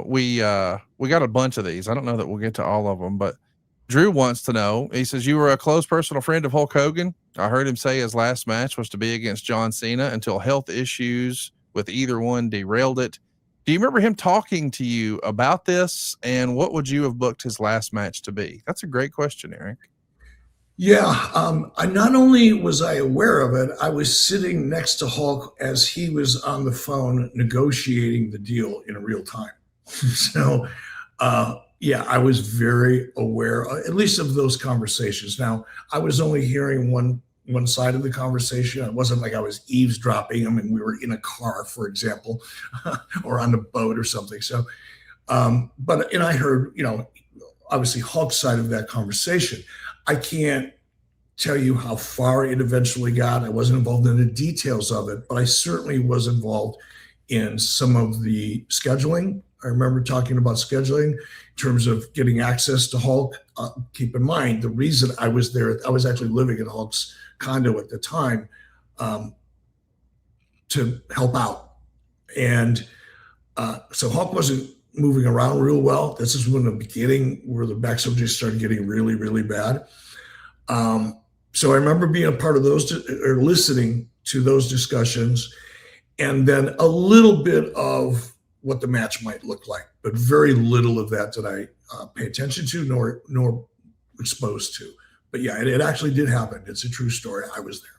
We got a bunch of these. I don't know that we'll get to all of them, but Drew wants to know. He says, you were a close personal friend of Hulk Hogan. I heard him say his last match was to be against John Cena until health issues with either one derailed it. Do you remember him talking to you about this? And what would you have booked his last match to be? That's a great question, Eric. Yeah, I not only was I aware of it, I was sitting next to Hulk as he was on the phone negotiating the deal in real time. So, yeah, I was very aware, at least of those conversations. Now, I was only hearing one side of the conversation. It wasn't like I was eavesdropping them, and we were in a car, for example, or on the boat or something. So, and I heard, obviously Hulk's side of that conversation. I can't tell you how far it eventually got. I wasn't involved in the details of it, but I certainly was involved in some of the scheduling. I remember talking about scheduling in terms of getting access to Hulk. Keep in mind, the reason I was there, I was actually living in Hulk's condo at the time to help out. And so Hulk wasn't moving around real well. This is when the beginning where the back subjects started getting really, really bad. So I remember being a part of those or listening to those discussions, and then a little bit of what the match might look like, but very little of that did I pay attention to nor exposed to. But yeah, it actually did happen. It's a true story. I was there.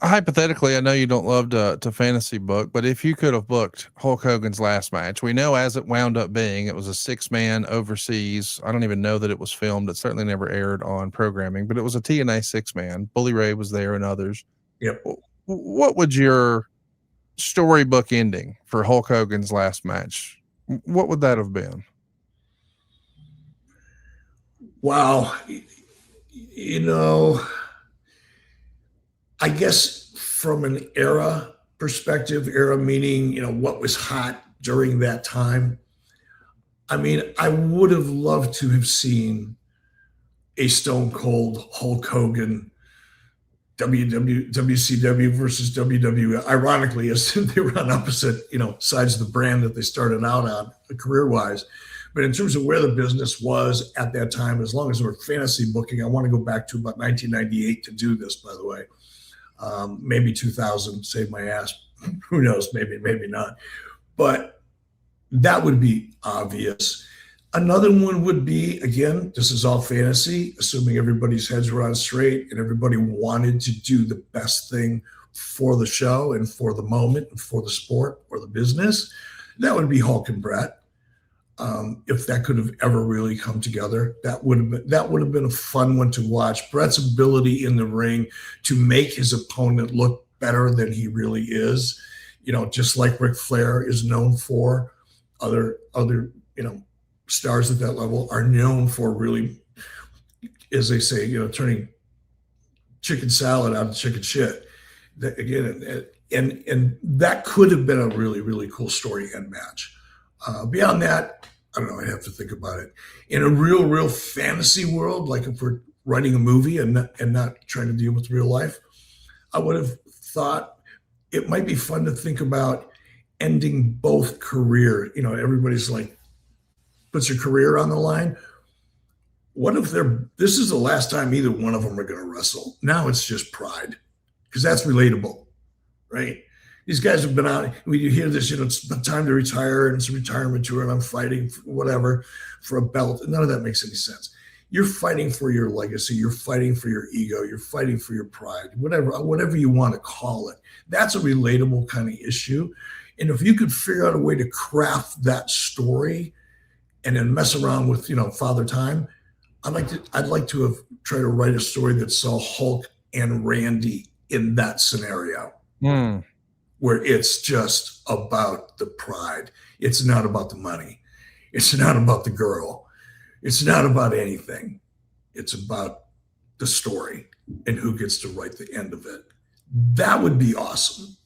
Hypothetically, I know you don't love to fantasy book, but if you could have booked Hulk Hogan's last match, we know as it wound up being, it was a 6-man overseas. I don't even know that it was filmed. It certainly never aired on programming, but it was a TNA 6-man. Bully Ray was there and others. Yep. What would your storybook ending for Hulk Hogan's last match? What would that have been? Wow. I guess from an era perspective, era meaning, what was hot during that time. I mean, I would have loved to have seen a Stone Cold Hulk Hogan WCW versus WWE. Ironically, as they were on opposite, sides of the brand that they started out on career-wise. But in terms of where the business was at that time, as long as we're fantasy booking, I want to go back to about 1998 to do this, by the way. Maybe 2000, save my ass. Who knows? Maybe not. But that would be obvious. Another one would be, again, this is all fantasy, assuming everybody's heads were on straight and everybody wanted to do the best thing for the show and for the moment and for the sport or the business. That would be Hulk and Brett. If that could have ever really come together, that would have been a fun one to watch. Brett's ability in the ring to make his opponent look better than he really is, just like Ric Flair is known for. Other stars at that level are known for really, as they say, turning chicken salad out of chicken shit. That, again, and that could have been a really, really cool story and match. Beyond that, I don't know. I'd have to think about it. In a real fantasy world, like if we're writing a movie and not trying to deal with real life, I would have thought it might be fun to think about ending both career. Everybody's like, puts your career on the line. What if this is the last time either one of them are going to wrestle? Now it's just pride, because that's relatable, right? These guys have been out. When you hear this, it's time to retire and it's a retirement tour and I'm fighting for whatever for a belt. None of that makes any sense. You're fighting for your legacy. You're fighting for your ego. You're fighting for your pride, whatever you want to call it. That's a relatable kind of issue. And if you could figure out a way to craft that story and then mess around with, Father Time, I'd like to have tried to write a story that saw Hulk and Randy in that scenario. Where it's just about the pride. It's not about the money. It's not about the girl. It's not about anything. It's about the story and who gets to write the end of it. That would be awesome.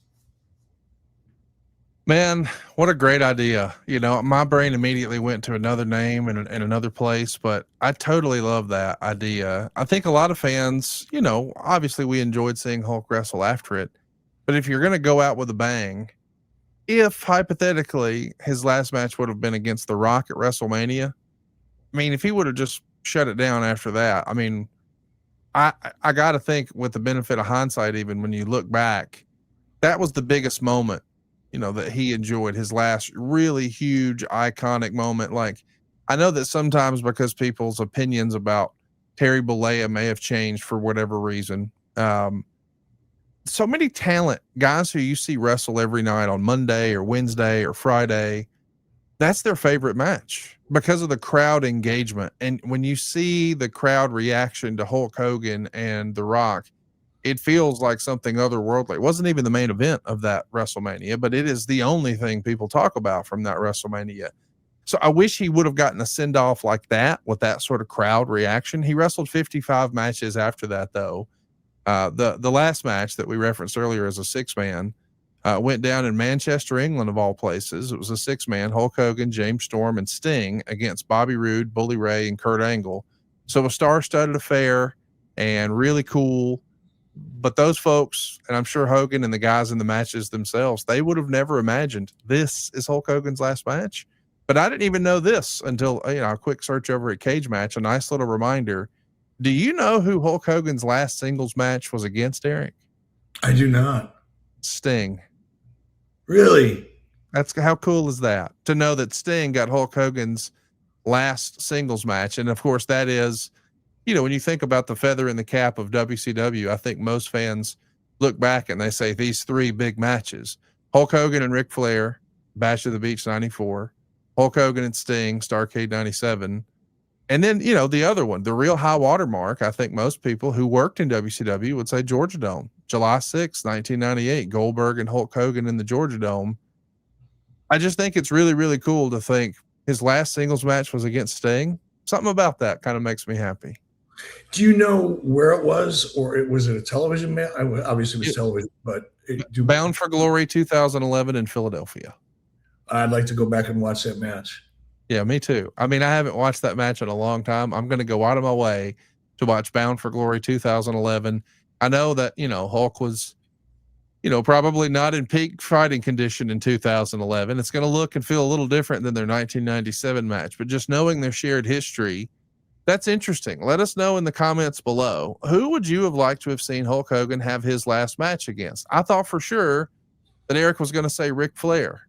Man, what a great idea. My brain immediately went to another name and another place, but I totally love that idea. I think a lot of fans, obviously we enjoyed seeing Hulk wrestle after it. But if you're going to go out with a bang, if hypothetically his last match would have been against The Rock at WrestleMania, I mean, if he would have just shut it down after that, I mean, I got to think with the benefit of hindsight, even when you look back, that was the biggest moment, that he enjoyed, his last really huge, iconic moment. Like, I know that sometimes because people's opinions about Terry Bollea may have changed for whatever reason. So many talent guys who you see wrestle every night on Monday or Wednesday or Friday, that's their favorite match because of the crowd engagement. And when you see the crowd reaction to Hulk Hogan and The Rock, it feels like something otherworldly. It wasn't even the main event of that WrestleMania, but it is the only thing people talk about from that WrestleMania. So I wish he would have gotten a send off like that with that sort of crowd reaction. He wrestled 55 matches after that, though. The last match that we referenced earlier as a 6-man went down in Manchester, England, of all places. It was a 6-man, Hulk Hogan, James Storm, and Sting against Bobby Roode, Bully Ray, and Kurt Angle. So a star-studded affair and really cool. But those folks, and I'm sure Hogan and the guys in the matches themselves, they would have never imagined this is Hulk Hogan's last match. But I didn't even know this until, a quick search over at Cage Match, a nice little reminder. Do you know who Hulk Hogan's last singles match was against, Eric? I do not. Sting. Really? How cool is that? To know that Sting got Hulk Hogan's last singles match. And of course that is, when you think about the feather in the cap of WCW, I think most fans look back and they say these three big matches: Hulk Hogan and Ric Flair, Bash of the Beach 94, Hulk Hogan and Sting, Starrcade 97. And then, the other one, the real high water mark, I think most people who worked in WCW would say Georgia Dome, July 6, 1998, Goldberg and Hulk Hogan in the Georgia Dome. I just think it's really, really cool to think his last singles match was against Sting. Something about that kind of makes me happy. Do you know where it was, or was it a television match? Obviously it was television, but Bound for Glory 2011 in Philadelphia. I'd like to go back and watch that match. Yeah, me too. I mean, I haven't watched that match in a long time. I'm going to go out of my way to watch Bound for Glory 2011. I know that, Hulk was, probably not in peak fighting condition in 2011. It's going to look and feel a little different than their 1997 match, but just knowing their shared history, that's interesting. Let us know in the comments below. Who would you have liked to have seen Hulk Hogan have his last match against? I thought for sure that Eric was going to say Ric Flair.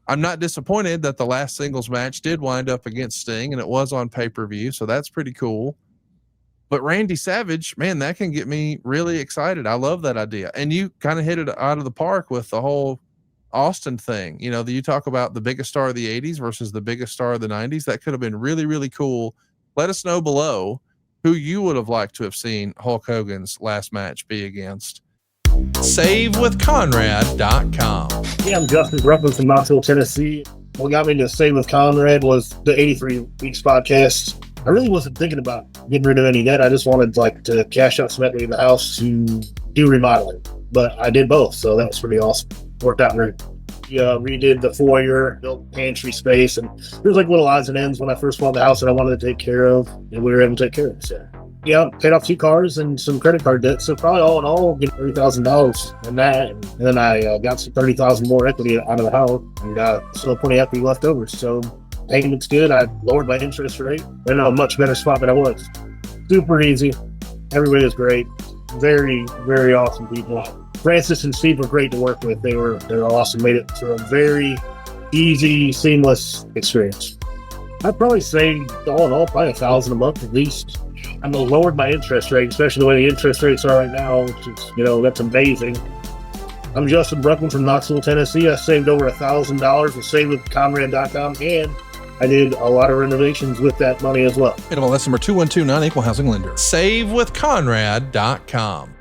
I'm not disappointed that the last singles match did wind up against Sting, and it was on pay-per-view, so that's pretty cool. But Randy Savage, man, that can get me really excited. I love that idea. And you kind of hit it out of the park with the whole Austin thing. You talk about the biggest star of the 80s versus the biggest star of the 90s. That could have been really, really cool. Let us know below who you would have liked to have seen Hulk Hogan's last match be against. SaveWithConrad.com. Yeah, I'm Justin Gruffin from Knoxville, Tennessee. What got me to Save with Conrad was the 83 Weeks podcast. I really wasn't thinking about getting rid of any debt. I just wanted to cash out some equity in the house to do remodeling. But I did both, so that was pretty awesome. Worked out great. Redid the foyer, built pantry space, and there was little odds and ends when I first bought the house that I wanted to take care of, and we were able to take care of it. So, paid off 2 cars and some credit card debt. So probably all in all, get $30,000 in that. And then I got some $30,000 more equity out of the house, and still plenty of equity left over. So payment's good. I lowered my interest rate. I'm in a much better spot than I was. Super easy. Everybody was great. Very, very awesome people. Francis and Steve were great to work with. They're awesome. Made it for a very easy, seamless experience. I'd probably say all in all, probably $1,000 a month at least. I lowered my interest rate, especially the way the interest rates are right now, which is, that's amazing. I'm Justin Bruckman from Knoxville, Tennessee. I saved over $1,000 with SaveWithConrad.com, and I did a lot of renovations with that money as well. That's number 212, non-equal housing lender. SaveWithConrad.com.